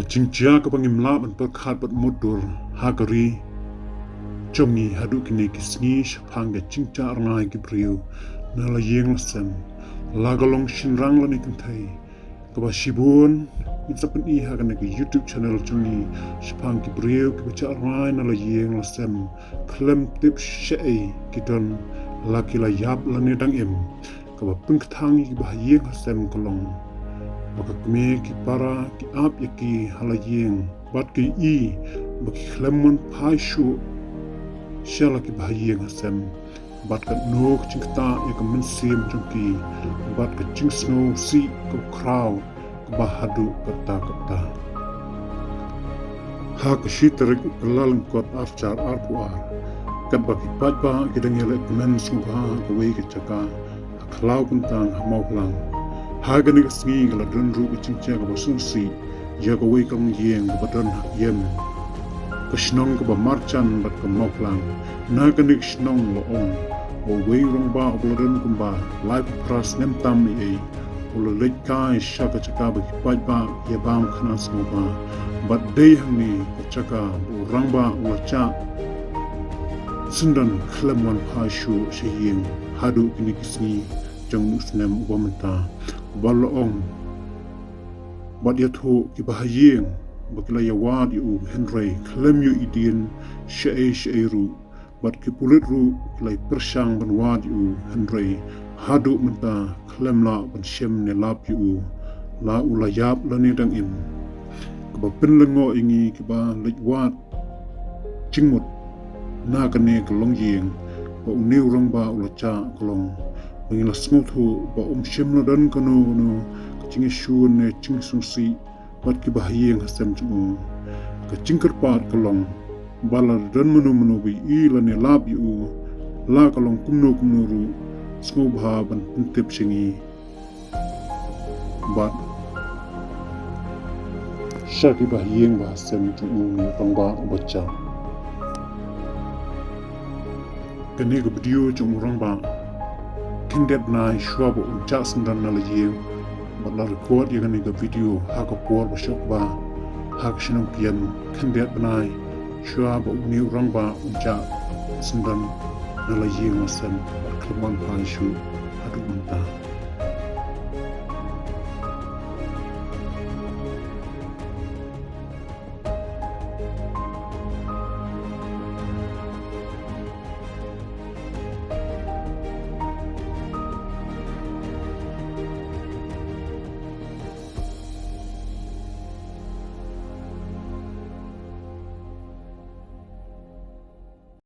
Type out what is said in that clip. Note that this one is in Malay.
Kecingcia ke pangimla ban perkhat bat mudur hagari jongi hadu kini kisngi shapang ke cingca arngai gibriu na la yeng lasem lagalong shinrang lani kentai kaba shibun itsapen I hagan ke YouTube channel jongi shapang gibriu ke baca arngai na la yeng lasem Khlem tip shei kidon laki la yap lani dang im kaba pengtangi bah yeng lasem kolong baka kme ki para ki ap yaki halayeng bat ki I baki Khlem phai shuh shala ki bahayeng hasem bat ka nok cingta ya ka mensim jungki bat ka cingsno si ko kraw ka bahadu kata ha ka shitarik kalalang kot afchar arpuar kat baki patba kidangele men sungha ka wei ka chaka aklaw kuntang hamawlang Hagan ka sngi kala drenru ka cingcha ka basunsi ya ka wei kang yeng ka badan yem Kashnong ka ba marchan bat ka mawlang naganik shnong lo ong o wei Rangbah obladan kumba life pras nem tam I o leit kai shaka chaka ba kipat ba ya bam khana smoba bat day hangni chaka o Rangbah o cha sundan Khlem phai shuh shayeng hadu kini kisni jang musnem ubamanta balong bat yatho ki bahayeng bakila yawad yu Henry Khlem yu idin shei ru bat ki pulit ru kilai persang ban wad yu Henry hadu menta Khlem la ban shem ne lap yu la ulayap la ni dang im kaba penlengo ingi kiba lejwat cingmut na kane kolong yeng ba uniu Rangbah ulacha kolong Pangila snguthu ba shem na dan kano kacing shun ne cing sungsi bat ki bahayeng hasem chung ka cingker pat kolong bala dan menu bi I la ne lab yu la kolong kumno ru snubha ban pentip singi bat shaki bahayeng ba hasem chung ni Rangbah baca kene ke video chung Rangbah Kindep na shua bo unca sundan na lajeng bat la record yang ni ga video ha ka por ba shok ba ha ka shinong kian kindep na shua bo ni Rangbah unca sundan na lajeng wasem bat Khlem phai shuh adu manta